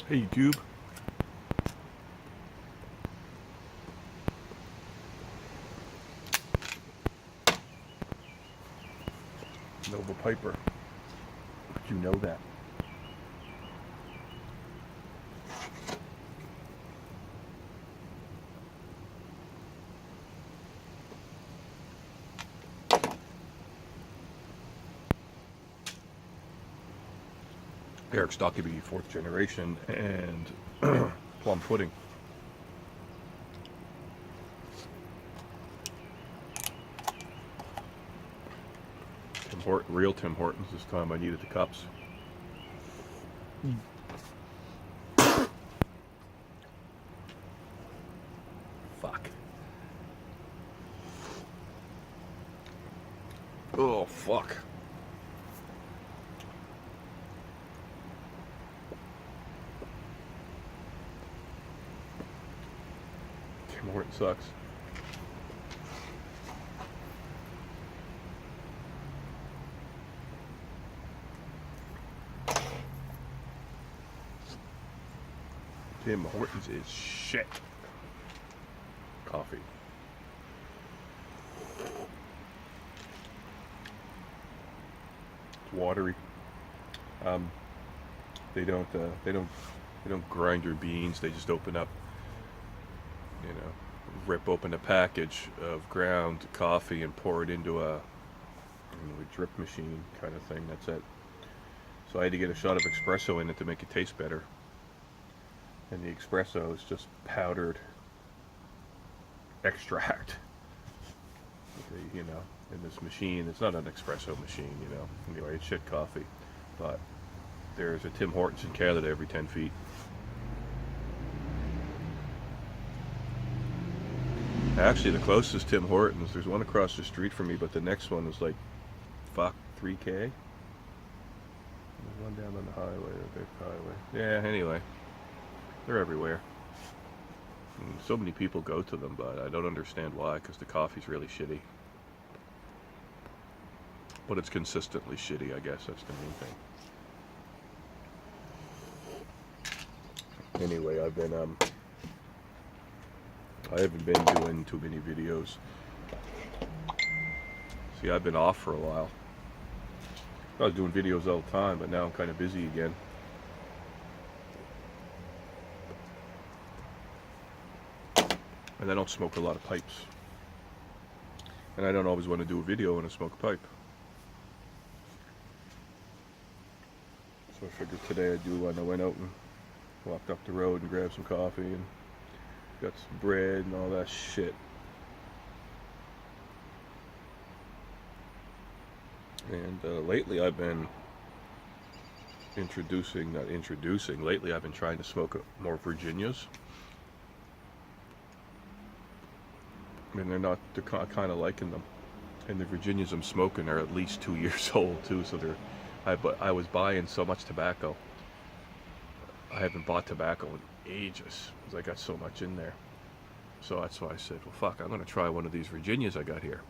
Hey YouTube. Nova Piper. But you know that. Eric Stockeby, 4th generation, and plum pudding. Real Tim Hortons this time. I needed the cups. Fuck. Oh, fuck. Tim Hortons sucks. Tim Hortons is shit. Coffee. It's watery. They don't grind your beans. They just open up, rip open a package of ground coffee and pour it into a drip machine kind of thing. That's it. So I had to get a shot of espresso in it to make it taste better. And the espresso is just powdered extract. In this machine. It's not an espresso machine, Anyway, it's shit coffee. But there's a Tim Hortons in Canada every 10 feet. Actually, the closest Tim Hortons, there's one across the street from me, but the next one is like, 3K? There's one down on the highway, the big highway. Yeah, anyway. They're everywhere. And so many people go to them, but I don't understand why, because the coffee's really shitty. But it's consistently shitty, I guess. That's the main thing. Anyway, I haven't been doing too many videos. See, I've been off for a while. I was doing videos all the time, but now I'm kind of busy again. And I don't smoke a lot of pipes. And I don't always want to do a video when I smoke a pipe. So I figured today I'd do one. I went out and walked up the road and grabbed some coffee and got some bread and all that shit. And lately I've been lately I've been trying to smoke more Virginias. And they're kind of liking them. And the Virginias I'm smoking are at least 2 years old too, so I was buying so much tobacco. I haven't bought tobacco in ages, because I got so much in there. So that's why I said, well fuck, I'm going to try one of these Virginias I got here.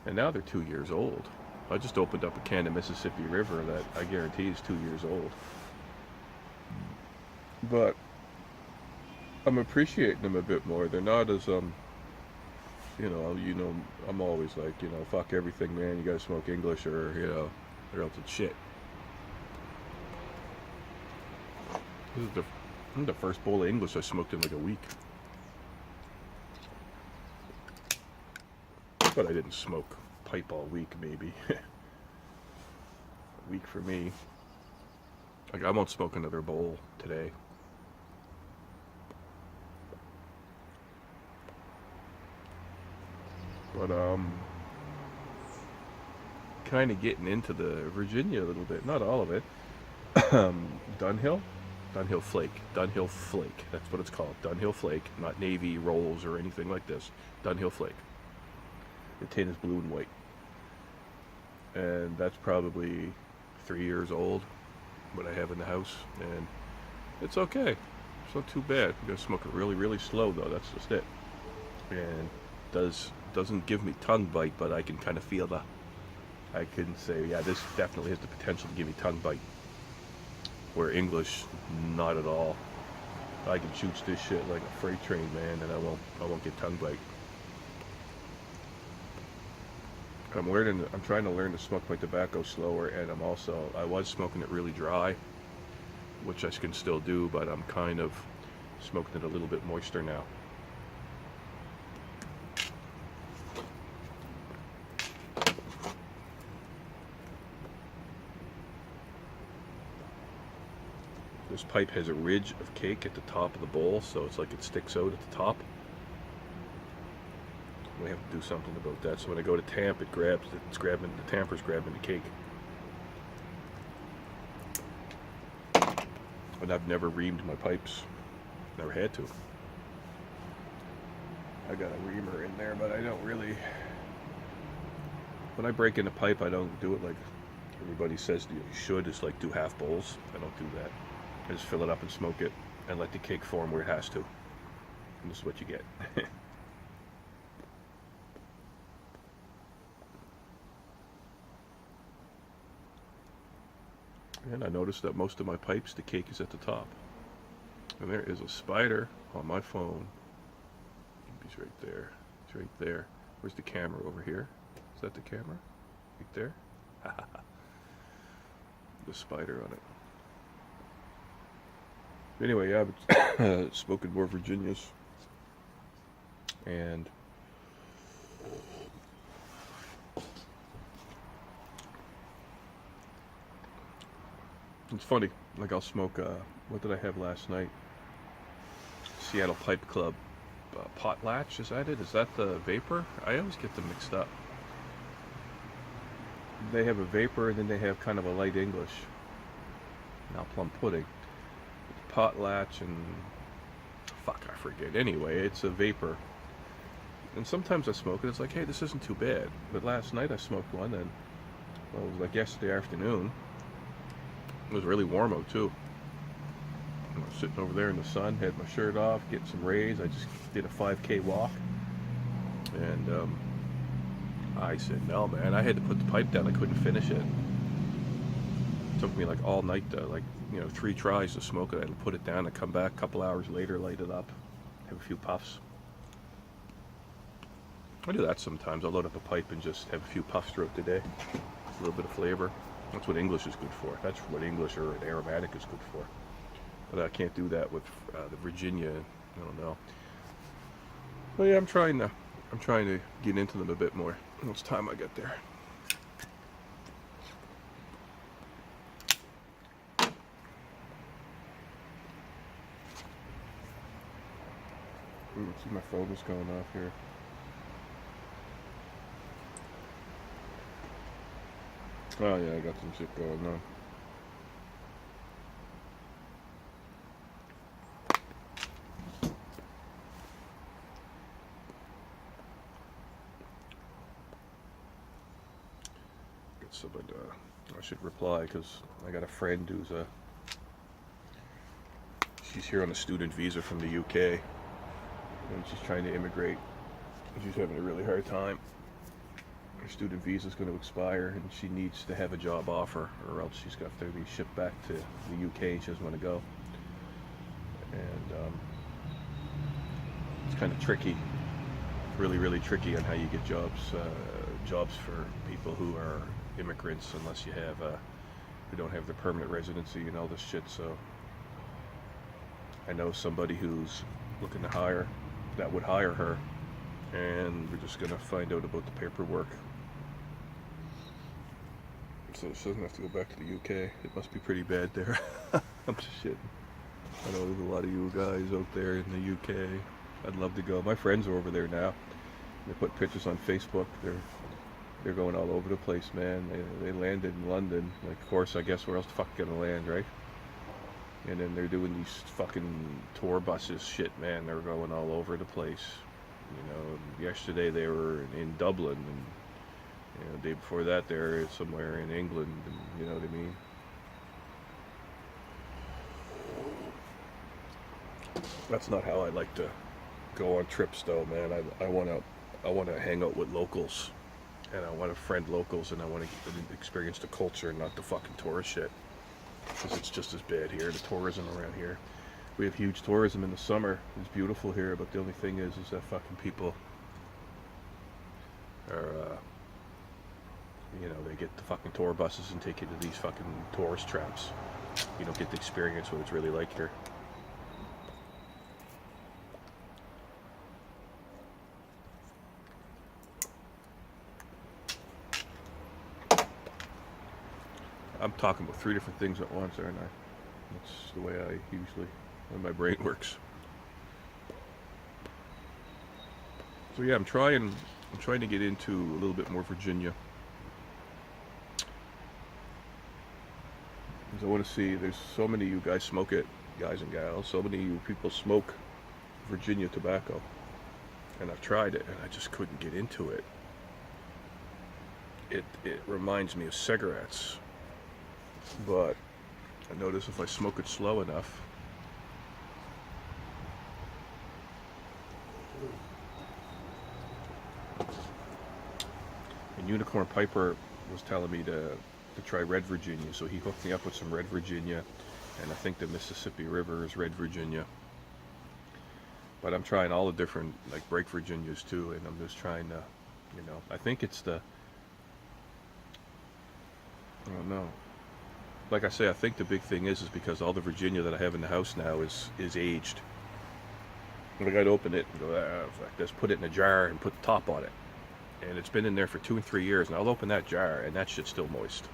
And now they're 2 years old. I just opened up a can of Mississippi River that I guarantee is 2 years old. But I'm appreciating them a bit more. They're not as I'm always like, fuck everything, man. You gotta smoke English or else it's shit. This is the first bowl of English I smoked in like a week. But I didn't smoke pipe all week, maybe. A week for me. Like, I won't smoke another bowl today. But kind of getting into the Virginia a little bit, not all of it. Dunhill Flake. Dunhill Flake, that's what it's called. Dunhill Flake, not Navy rolls or anything like this. Dunhill Flake. The tin is blue and white. And that's probably 3 years old, what I have in the house. And it's okay. It's not too bad. You gotta smoke it really, really slow though, that's just it. And doesn't give me tongue bite, but I can kind of feel I can say, yeah, this definitely has the potential to give me tongue bite. Where English, not at all. I can shoot this shit like a freight train, man, and I won't get tongue bite. I'm trying to learn to smoke my tobacco slower, and I was smoking it really dry, which I can still do, but I'm kind of smoking it a little bit moister now. This pipe has a ridge of cake at the top of the bowl, so it's like it sticks out at the top. We have to do something about that. So when I go to tamp, the tamper's grabbing the cake. And I've never reamed my pipes. Never had to. I got a reamer in there, but I don't really. When I break in a pipe, I don't do it like everybody says you should. It's like do half bowls. I don't do that. I just fill it up and smoke it and let the cake form where it has to. And this is what you get. And I noticed that most of my pipes, the cake is at the top. And there is a spider on my phone. He's right there. He's right there. Where's the camera? Over here? Is that the camera? Right there? The spider on it. Anyway, yeah, I've spoken more Virginias. And it's funny, like I'll smoke, what did I have last night? Seattle Pipe Club Potlatch, is that it? Is that the vapor? I always get them mixed up. They have a vapor and then they have kind of a light English. Now plum pudding. Potlatch and fuck, I forget. Anyway, it's a vapor. And sometimes I smoke it, it's like, hey, this isn't too bad. But last night I smoked one and, well, it was like yesterday afternoon. It was really warm out too. I was sitting over there in the sun, had my shirt off, getting some rays. I just did a 5K walk. And I said, no man, I had to put the pipe down, I couldn't finish it. It took me like all night to, like, 3 tries to smoke it. I had to put it down and come back a couple hours later, light it up, have a few puffs. I do that sometimes. I'll load up a pipe and just have a few puffs throughout the day. A little bit of flavor. That's what English is good for. That's what English or an aromatic is good for. But I can't do that with the Virginia. I don't know. But yeah, I'm trying to get into them a bit more. It's time I get there. Ooh, see my phone is going off here. Oh yeah, I got some shit going on. Get someone. I should reply because I got a friend who's she's here on a student visa from the UK, and she's trying to immigrate. She's having a really hard time. Her student visa is going to expire and she needs to have a job offer or else she's got to be shipped back to the UK. She doesn't want to go, and it's kind of tricky, really tricky on how you get jobs for people who are immigrants unless you have who don't have the permanent residency and all this shit. So I know somebody who's looking to hire, that would hire her, and we're just gonna find out about the paperwork. So she doesn't have to go back to the UK. It must be pretty bad there. I'm just shitting. I know there's a lot of you guys out there in the UK. I'd love to go. My friends are over there now. They put pictures on Facebook. They're going all over the place, man. They landed in London. Like, of course, I guess where else the fuck you gonna land, right? And then they're doing these fucking tour buses, shit, man. They're going all over the place. Yesterday they were in Dublin, and the day before that they were somewhere in England, and you know what I mean. That's not how I like to go on trips, though, man. I want to hang out with locals, and I want to friend locals, and I want to experience the culture, not the fucking tourist shit. because it's just as bad here, the tourism around here. We have huge tourism in the summer. It's beautiful here, but the only thing is that fucking people are, they get the fucking tour buses and take you to these fucking tourist traps. You don't get to experience what it's really like here. I'm talking about 3 different things at once, aren't I? That's the way when my brain works. So yeah, I'm trying to get into a little bit more Virginia. Because I want to see, there's so many of you guys smoke it, guys and gals, so many of you people smoke Virginia tobacco. And I've tried it and I just couldn't get into it. It reminds me of cigarettes. But I notice if I smoke it slow enough, and Unicorn Piper was telling me to try Red Virginia, so he hooked me up with some Red Virginia, and I think the Mississippi River is Red Virginia. But I'm trying all the different, like, Break Virginias too, and I'm just trying to, I think it's I don't know. Like I say, I think the big thing is because all the Virginia that I have in the house now is aged. Like, I'd open it and go, like this, put it in a jar and put the top on it. And it's been in there for 2 and 3 years, and I'll open that jar and that shit's still moist.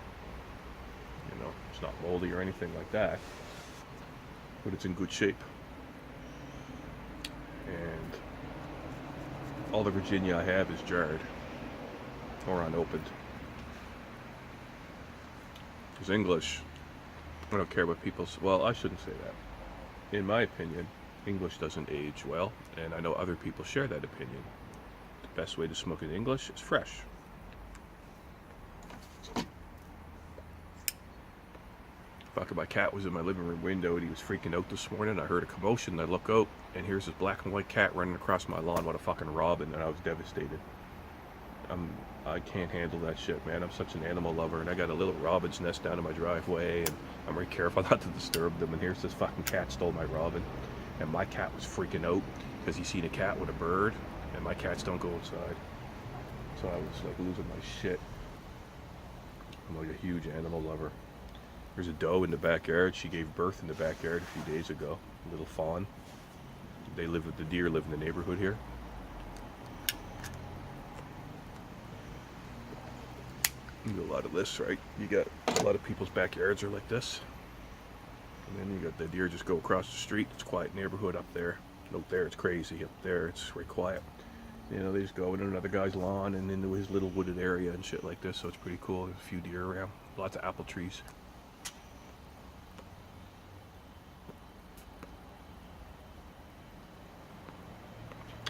It's not moldy or anything like that, but it's in good shape. And all the Virginia I have is jarred or unopened. Because English, I don't care what people say. Well, I shouldn't say that. In my opinion, English doesn't age well, and I know other people share that opinion. The best way to smoke in English is fresh. Fucking my cat was in my living room window and he was freaking out this morning. I heard a commotion. I look out and here's this black and white cat running across my lawn. What a fucking robin, and I was devastated. I can't handle that shit, man. I'm such an animal lover, and I got a little robin's nest down in my driveway, and I'm very careful not to disturb them. And here's this fucking cat stole my robin, and my cat was freaking out because he seen a cat with a bird, and my cats don't go inside. So I was like losing my shit. I'm like a huge animal lover. There's a doe in the backyard. She gave birth in the backyard a few days ago. A little fawn. The deer live in the neighborhood here. You got a lot of this, right? You got a lot of people's backyards are like this. And then you got the deer just go across the street. It's a quiet neighborhood up there. Out there it's crazy. Up there it's very quiet. They just go into another guy's lawn and into his little wooded area and shit like this. So it's pretty cool. There's a few deer around. Lots of apple trees.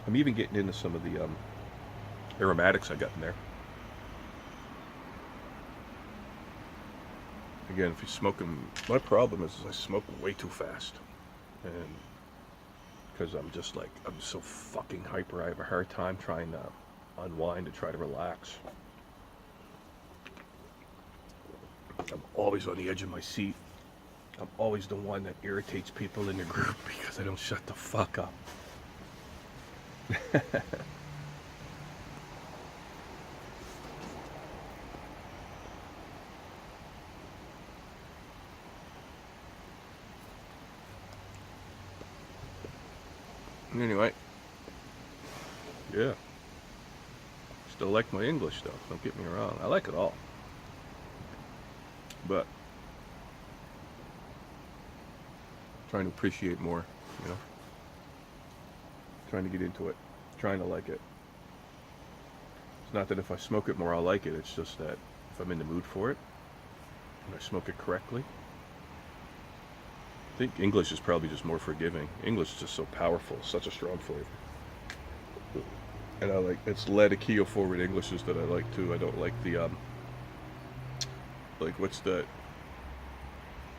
I'm even getting into some of the aromatics I got in there. Again, if you're smoking, my problem is I smoke way too fast, and because I'm so fucking hyper, I have a hard time trying to unwind and try to relax. I'm always on the edge of my seat. I'm always the one that irritates people in the group because I don't shut the fuck up. Anyway, yeah, still like my English though, don't get me wrong, I like it all, but trying to appreciate more, trying to get into it, trying to like it. It's not that if I smoke it more I'll like it, it's just that if I'm in the mood for it and I smoke it correctly. I think English is probably just more forgiving. English is just so powerful, such a strong flavor. And I like, it's Latakia forward Englishes that I like too. I don't like the, like what's that,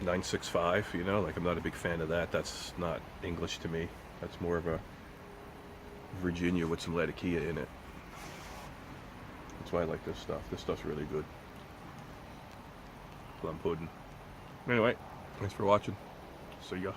965, like I'm not a big fan of that. That's not English to me. That's more of a Virginia with some Latakia in it. That's why I like this stuff. This stuff's really good. Plum pudding. Anyway. Thanks for watching. See ya.